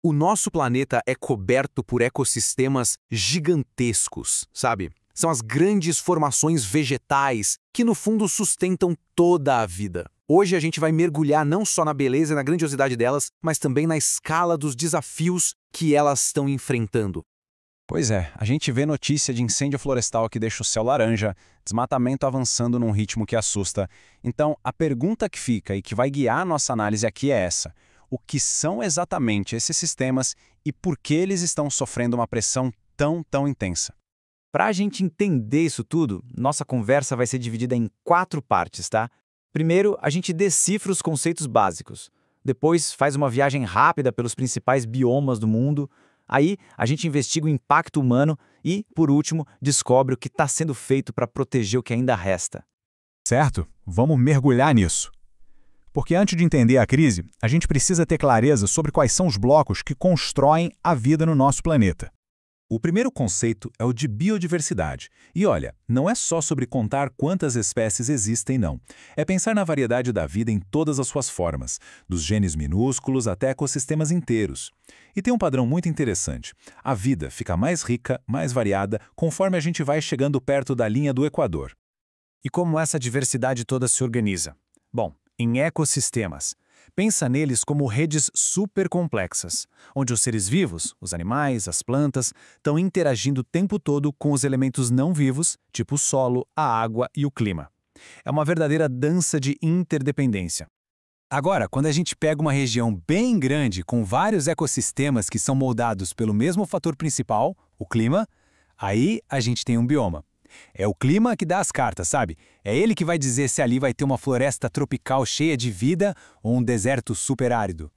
O nosso planeta é coberto por ecossistemas gigantescos, sabe? São as grandes formações vegetais que, no fundo, sustentam toda a vida. Hoje a gente vai mergulhar não só na beleza e na grandiosidade delas, mas também na escala dos desafios que elas estão enfrentando. Pois é, a gente vê notícia de incêndio florestal que deixa o céu laranja, desmatamento avançando num ritmo que assusta. Então, a pergunta que fica e que vai guiar a nossa análise aqui é essa: o que são exatamente esses sistemas e por que eles estão sofrendo uma pressão tão intensa? Para a gente entender isso tudo, nossa conversa vai ser dividida em 4 partes, tá? Primeiro, a gente decifra os conceitos básicos. Depois, faz uma viagem rápida pelos principais biomas do mundo. Aí, a gente investiga o impacto humano e, por último, descobre o que está sendo feito para proteger o que ainda resta. Certo? Vamos mergulhar nisso. Porque antes de entender a crise, a gente precisa ter clareza sobre quais são os blocos que constroem a vida no nosso planeta. O primeiro conceito é o de biodiversidade. E olha, não é só sobre contar quantas espécies existem, não. É pensar na variedade da vida em todas as suas formas, dos genes minúsculos até ecossistemas inteiros. E tem um padrão muito interessante. A vida fica mais rica, mais variada, conforme a gente vai chegando perto da linha do Equador. E como essa diversidade toda se organiza? Bom, em ecossistemas. Pensa neles como redes supercomplexas, onde os seres vivos, os animais, as plantas, estão interagindo o tempo todo com os elementos não vivos, tipo o solo, a água e o clima. É uma verdadeira dança de interdependência. Agora, quando a gente pega uma região bem grande com vários ecossistemas que são moldados pelo mesmo fator principal, o clima, aí a gente tem um bioma. É o clima que dá as cartas, sabe? É ele que vai dizer se ali vai ter uma floresta tropical cheia de vida ou um deserto superárido.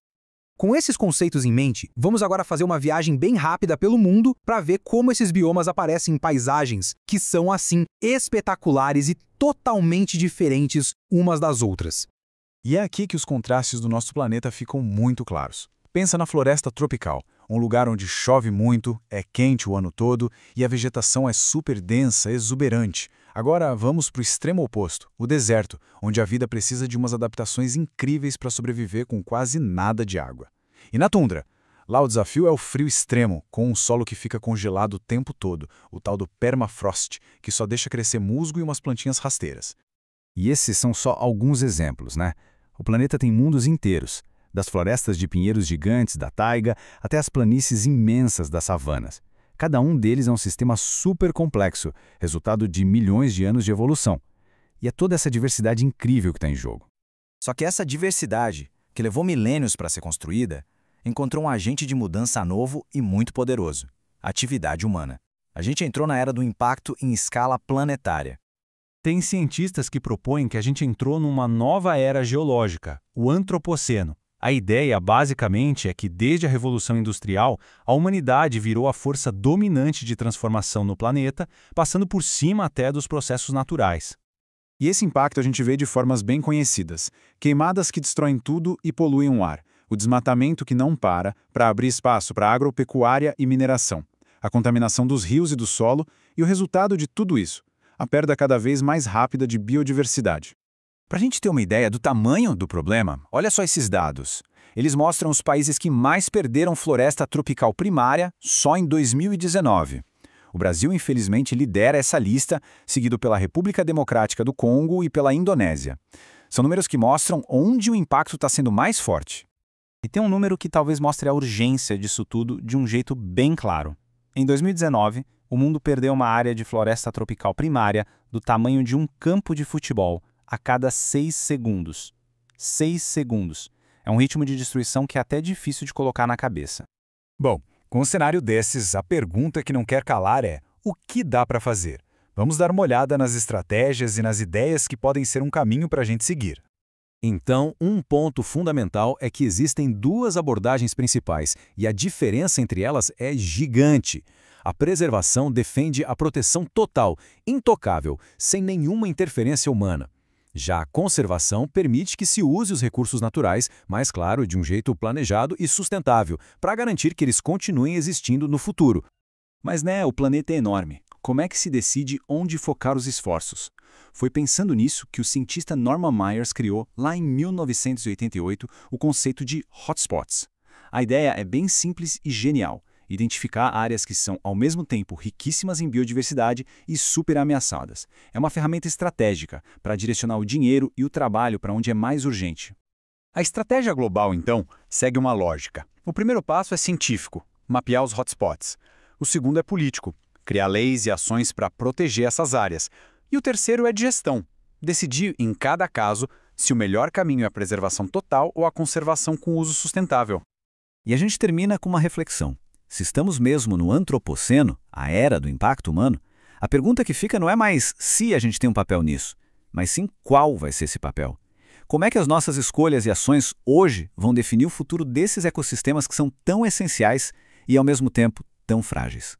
Com esses conceitos em mente, vamos agora fazer uma viagem bem rápida pelo mundo para ver como esses biomas aparecem em paisagens que são, assim, espetaculares e totalmente diferentes umas das outras. E é aqui que os contrastes do nosso planeta ficam muito claros. Pensa na floresta tropical, um lugar onde chove muito, é quente o ano todo e a vegetação é super densa, exuberante. Agora vamos para o extremo oposto, o deserto, onde a vida precisa de umas adaptações incríveis para sobreviver com quase nada de água. E na tundra? Lá o desafio é o frio extremo, com um solo que fica congelado o tempo todo, o tal do permafrost, que só deixa crescer musgo e umas plantinhas rasteiras. E esses são só alguns exemplos, né? O planeta tem mundos inteiros, das florestas de pinheiros gigantes da taiga até as planícies imensas das savanas. Cada um deles é um sistema super complexo, resultado de milhões de anos de evolução. E é toda essa diversidade incrível que está em jogo. Só que essa diversidade, que levou milênios para ser construída, encontrou um agente de mudança novo e muito poderoso: a atividade humana. A gente entrou na era do impacto em escala planetária. Tem cientistas que propõem que a gente entrou numa nova era geológica, o Antropoceno. A ideia, basicamente, é que desde a Revolução Industrial, a humanidade virou a força dominante de transformação no planeta, passando por cima até dos processos naturais. E esse impacto a gente vê de formas bem conhecidas: queimadas que destroem tudo e poluem o ar, o desmatamento que não para abrir espaço para agropecuária e mineração, a contaminação dos rios e do solo e o resultado de tudo isso: a perda cada vez mais rápida de biodiversidade. Para a gente ter uma ideia do tamanho do problema, olha só esses dados. Eles mostram os países que mais perderam floresta tropical primária só em 2019. O Brasil, infelizmente, lidera essa lista, seguido pela República Democrática do Congo e pela Indonésia. São números que mostram onde o impacto está sendo mais forte. E tem um número que talvez mostre a urgência disso tudo de um jeito bem claro. Em 2019, o mundo perdeu uma área de floresta tropical primária do tamanho de um campo de futebol a cada 6 segundos. 6 segundos. É um ritmo de destruição que é até difícil de colocar na cabeça. Bom, com um cenário desses, a pergunta que não quer calar é: o que dá para fazer? Vamos dar uma olhada nas estratégias e nas ideias que podem ser um caminho para a gente seguir. Então, um ponto fundamental é que existem duas abordagens principais, e a diferença entre elas é gigante. A preservação defende a proteção total, intocável, sem nenhuma interferência humana. Já a conservação permite que se use os recursos naturais, mas claro, de um jeito planejado e sustentável, para garantir que eles continuem existindo no futuro. Mas o planeta é enorme. Como é que se decide onde focar os esforços? Foi pensando nisso que o cientista Norman Myers criou, lá em 1988, o conceito de hotspots. A ideia é bem simples e genial: identificar áreas que são, ao mesmo tempo, riquíssimas em biodiversidade e super ameaçadas. É uma ferramenta estratégica para direcionar o dinheiro e o trabalho para onde é mais urgente. A estratégia global, então, segue uma lógica. O primeiro passo é científico, mapear os hotspots. O segundo é político, criar leis e ações para proteger essas áreas. E o terceiro é de gestão, decidir, em cada caso, se o melhor caminho é a preservação total ou a conservação com uso sustentável. E a gente termina com uma reflexão. Se estamos mesmo no antropoceno, a era do impacto humano, a pergunta que fica não é mais se a gente tem um papel nisso, mas sim qual vai ser esse papel. Como é que as nossas escolhas e ações hoje vão definir o futuro desses ecossistemas que são tão essenciais e, ao mesmo tempo, tão frágeis?